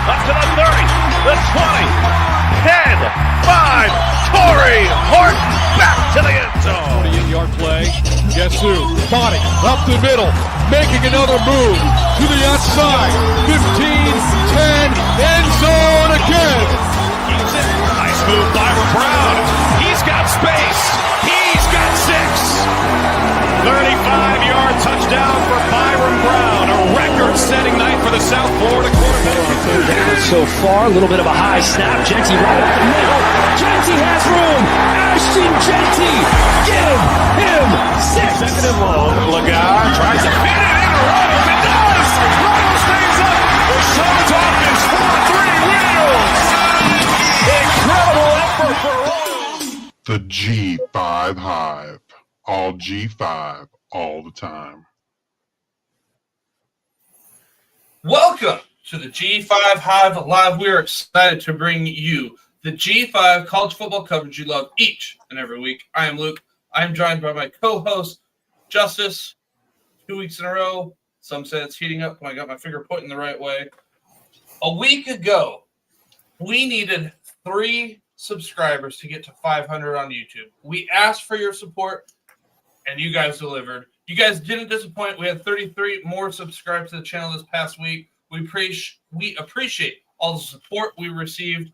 Up to the 30, the 20, 10, 5. Torrey Horton back to the end zone. 48-yard play. Guess who? Body up the middle, making another move to the outside. 15, 10, end zone again. Keeps it. Nice move by Brown. He's got space. He's got 6. 35-yard touchdown for Byron Brown. A record-setting night for the South Florida quarterback. Down so far, a little bit of a high snap. Genty right up the middle. Genty has room. Ashton Genty, give him 6. Second and long. Lagar tries to fit it in. Runnels, it does. Runnels stays up. The show's off his 4-3 wheels. Incredible effort for Runnels. The G5 Hive. All G5, all the time. Welcome to the G5 Hive Live. We are excited to bring you the G5 college football coverage you love each and every week. I am Luke. I am joined by my co-host, Justice. 2 weeks in a row. Some say it's heating up when I got my finger pointing the right way. A week ago, we needed 3 subscribers to get to 500 on YouTube. We asked for your support, and you guys delivered. You guys didn't disappoint. We had 33 more subscribers to the channel this past week. We appreciate all the support we received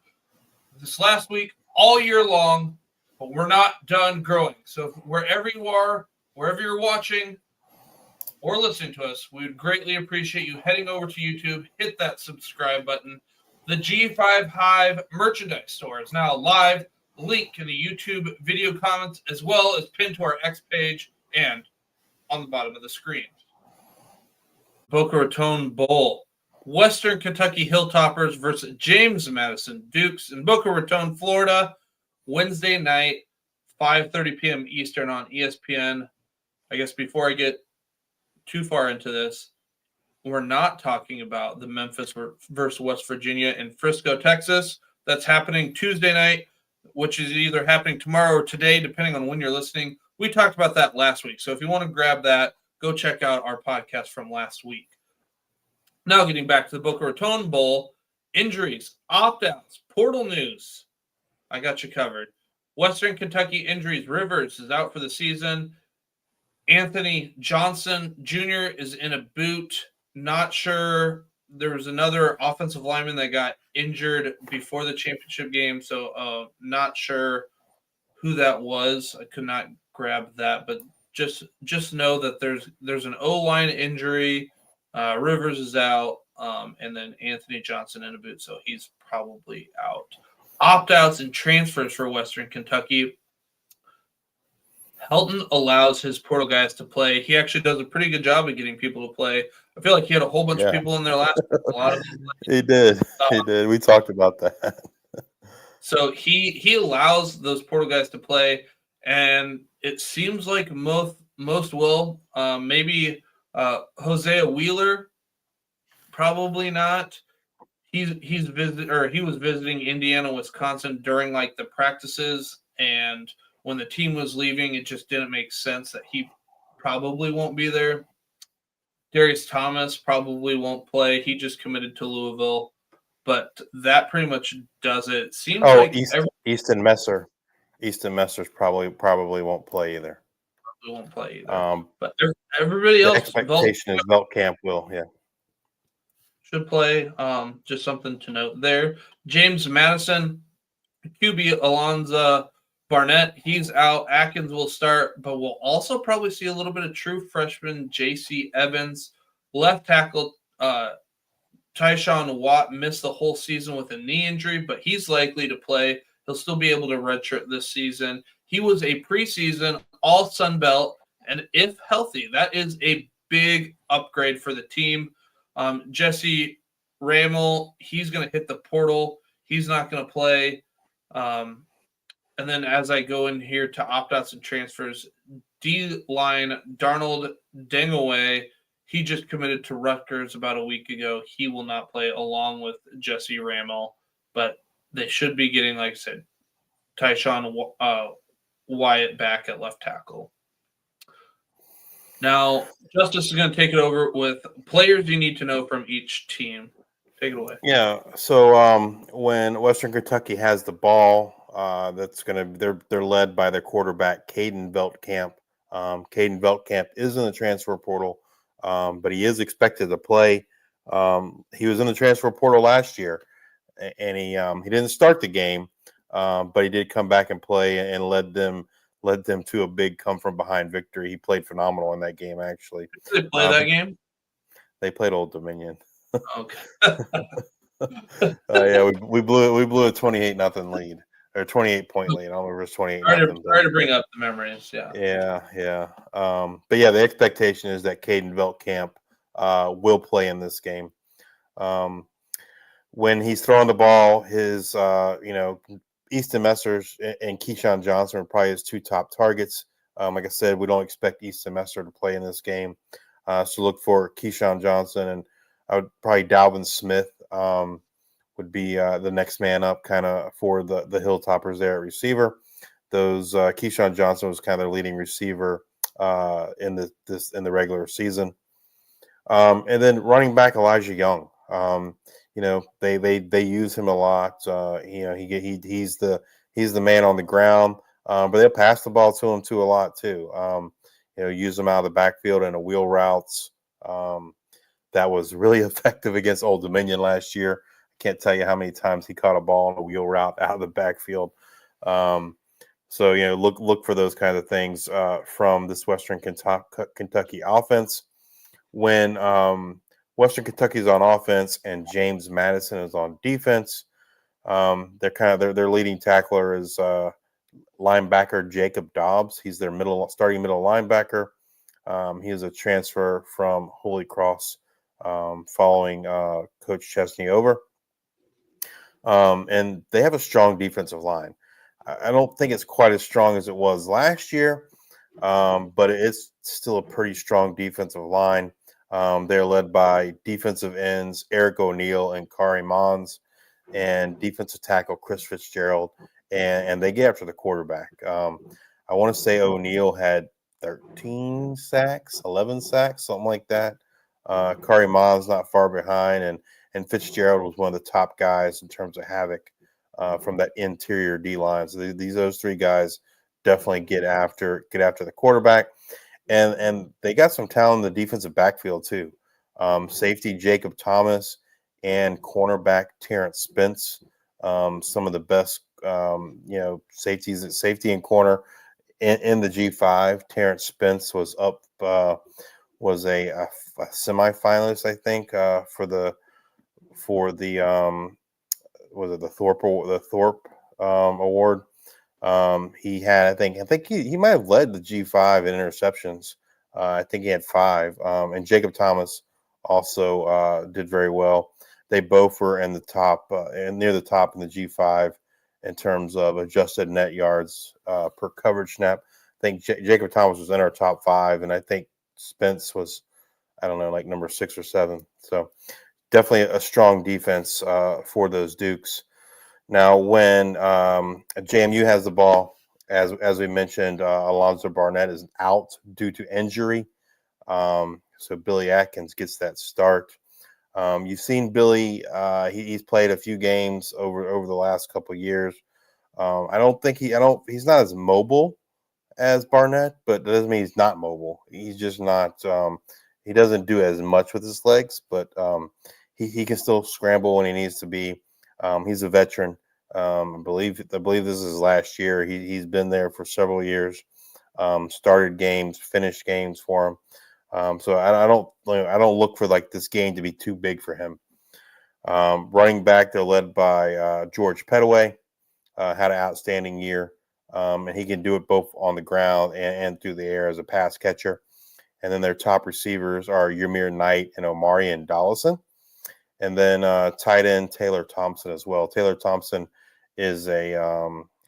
this last week, all year long, but we're not done growing. So wherever you are, wherever you're watching or listening to us, we would greatly appreciate you heading over to YouTube, hit that subscribe button. The G5 Hive merchandise store is now live. Link in the YouTube video comments, as well as pinned to our X page and on the bottom of the screen. Boca Raton Bowl. Western Kentucky Hilltoppers versus James Madison Dukes in Boca Raton, Florida. Wednesday night, 5:30 p.m. Eastern on ESPN. I guess before I get too far into this, we're not talking about the Memphis versus West Virginia in Frisco, Texas. That's happening Tuesday night, which is either happening tomorrow or today, depending on when you're listening. We talked about that last week. So if you want to grab that, go check out our podcast from last week. Now getting back to the Boca Raton Bowl, injuries, opt-outs, portal news. I got you covered. Western Kentucky injuries. Rivers is out for the season. Anthony Johnson Jr. is in a boot. Not sure. There was another offensive lineman that got injured before the championship game, so not sure who that was. I could not grab that, but just know that there's an O-line injury. Rivers is out, and then Anthony Johnson in a boot, so he's probably out. Opt-outs and transfers for Western Kentucky. Helton allows his portal guys to play. He actually does a pretty good job of getting people to play. I feel like he had a whole bunch of people in there last week. A lot of them. He did. He did. We talked about that. So he allows those portal guys to play, and it seems like most will. Maybe Hosea Wheeler, probably not. He was visiting Indiana, Wisconsin during like the practices, and when the team was leaving, it just didn't make sense that he probably won't be there. Darius Thomas probably won't play. He just committed to Louisville. But that pretty much does it. It seems like Easton Messer. Easton Messer's probably won't play either. Probably won't play either. But everybody else. The expectation is Veltkamp will, should play. Just something to note there. James Madison, QB Alonza Barnett, he's out. Atkins will start, but we'll also probably see a little bit of true freshman J.C. Evans. Left tackle Tyshawn Watt missed the whole season with a knee injury, but he's likely to play. He'll still be able to redshirt this season. He was a preseason all Sun Belt, and if healthy, that is a big upgrade for the team. Jesse Ramel, he's going to hit the portal. He's not going to play. And then as I go in here to opt-outs and transfers, D-line Darnold Dengaway, he just committed to Rutgers about a week ago. He will not play along with Jesse Ramel, but they should be getting, like I said, Tyshawn Wyatt back at left tackle. Now, Justice is going to take it over with players you need to know from each team. Take it away. Yeah. So when Western Kentucky has the ball, they're led by their quarterback Caden Veltkamp. Caden Veltkamp is in the transfer portal, but he is expected to play. He was in the transfer portal last year, and he didn't start the game, but he did come back and play and led them to a big come from behind victory. He played phenomenal in that game. Actually, Did they play that game? they played Old Dominion. Okay. Yeah, we blew a 28-0 lead or 28-point lead. I don't remember if it's 28-0. Sorry to bring up the memories. Yeah. Yeah. But yeah, the expectation is that Caden Veltkamp will play in this game. When he's throwing the ball, his Easton Messers and Keyshawn Johnson are probably his two top targets. Like I said, we don't expect Easton Messer to play in this game, so look for Keyshawn Johnson, and I would probably Dalvin Smith would be the next man up, kind of for the Hilltoppers there at receiver. Keyshawn Johnson was kind of their leading receiver in the regular season, and then running back Elijah Young. They use him a lot. He's the man on the ground, but they'll pass the ball to him a lot too. Use him out of the backfield in a wheel routes. That was really effective against Old Dominion last year. I can't tell you how many times he caught a ball in a wheel route out of the backfield. So look for those kind of things from this Western Kentucky offense. When Western Kentucky's on offense and James Madison is on defense, their leading tackler is linebacker Jacob Dobbs. He's their starting middle linebacker. He is a transfer from Holy Cross following Coach Chesney over. And they have a strong defensive line. I don't think it's quite as strong as it was last year, but it's still a pretty strong defensive line. They're led by defensive ends Eric O'Neill and Kari Mons, and defensive tackle Chris Fitzgerald, and they get after the quarterback. I want to say O'Neill had 13 sacks, 11 sacks, something like that. Kari Mons not far behind, and Fitzgerald was one of the top guys in terms of havoc from that interior D line. So those three guys definitely get after the quarterback. And they got some talent in the defensive backfield too. Safety Jacob Thomas and cornerback Terrence Spence, some of the best safety and corner in the G5. Terrence Spence was a semifinalist, I think, for the Thorpe Award. He had, I think he might have led the G5 in interceptions. I think he had 5. And Jacob Thomas also did very well. They both were in the top and near the top in the G5 in terms of adjusted net yards per coverage snap. I think Jacob Thomas was in our top 5, and I think Spence was, I don't know, like number 6 or 7. So definitely a strong defense for those Dukes. Now, when JMU has the ball, as we mentioned, Alonzo Barnett is out due to injury. So Billy Atkins gets that start. You've seen Billy; he's played a few games over the last couple of years. He's not as mobile as Barnett, but that doesn't mean he's not mobile. He's just not. He doesn't do as much with his legs, but he can still scramble when he needs to be. He's a veteran. I believe this is his last year. He's been there for several years. Started games, finished games for him. So I don't look for like this game to be too big for him. Running back, they're led by George Pettaway. Had an outstanding year, and he can do it both on the ground and through the air as a pass catcher. And then their top receivers are Ymir Knight and Omari and Dollison. And then tight end Taylor Thompson as well. Taylor Thompson is I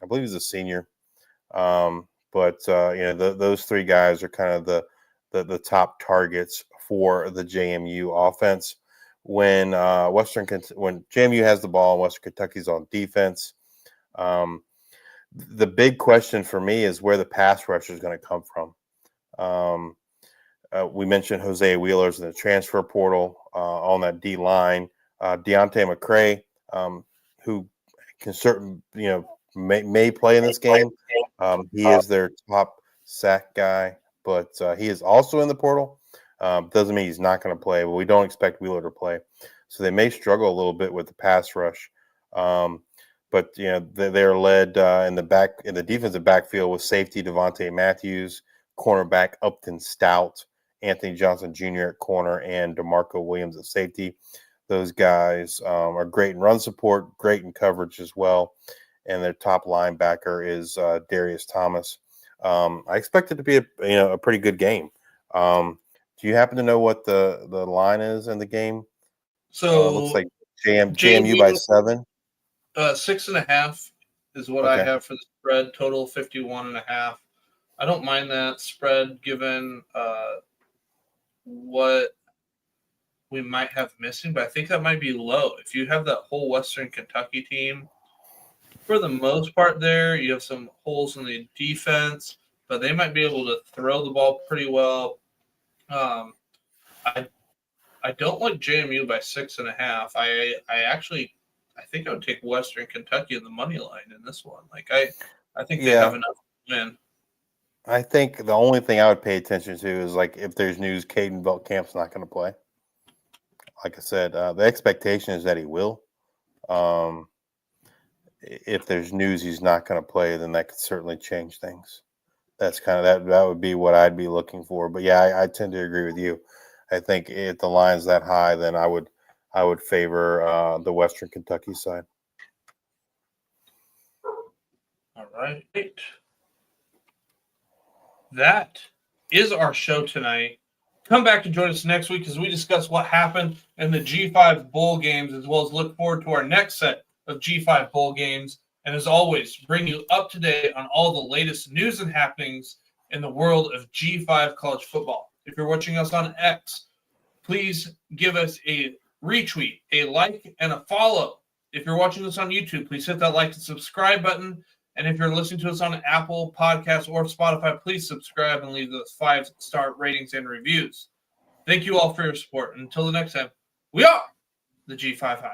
believe he's a senior. But those three guys are kind of the top targets for the JMU offense. When JMU has the ball and Western Kentucky's on defense, the big question for me is where the pass rush is going to come from. We mentioned Jose Wheeler's in the transfer portal on that D line. Deontay McCray, who can may play in this game. He is their top sack guy, but he is also in the portal. Doesn't mean he's not going to play, but we don't expect Wheeler to play. So they may struggle a little bit with the pass rush. But they're led in the defensive backfield with safety Devontae Matthews, cornerback Upton Stout, Anthony Johnson Jr. at corner, and DeMarco Williams at safety. Those guys are great in run support, great in coverage as well. And their top linebacker is Darius Thomas. I expect it to be a pretty good game. Do you happen to know what the line is in the game? So looks like JMU by 7. 6.5 is what I have for the spread. Total 51.5. I don't mind that spread given what we might have missing, but I think that might be low. If you have that whole Western Kentucky team, for the most part there, you have some holes in the defense, but they might be able to throw the ball pretty well. I don't like JMU by 6.5. I think I would take Western Kentucky in the money line in this one. I think they have enough to win. I think the only thing I would pay attention to is if there's news Caden Beltcamp's not going to play. Like I said, the expectation is that he will. If there's news he's not going to play, then that could certainly change things. That's kind of that would be what I'd be looking for. But yeah, I tend to agree with you. I think if the line's that high, then I would favor the Western Kentucky side. All right. That is our show tonight. Come back to join us next week as we discuss what happened in the G5 Bowl games, as well as look forward to our next set of G5 Bowl games. And as always, bring you up to date on all the latest news and happenings in the world of G5 college football. If you're watching us on X, please give us a retweet, a like, and a follow. If you're watching us on YouTube, please hit that like and subscribe button. And if you're listening to us on Apple Podcasts or Spotify, please subscribe and leave those 5-star ratings and reviews. Thank you all for your support. And until the next time, we are the G5 Hive.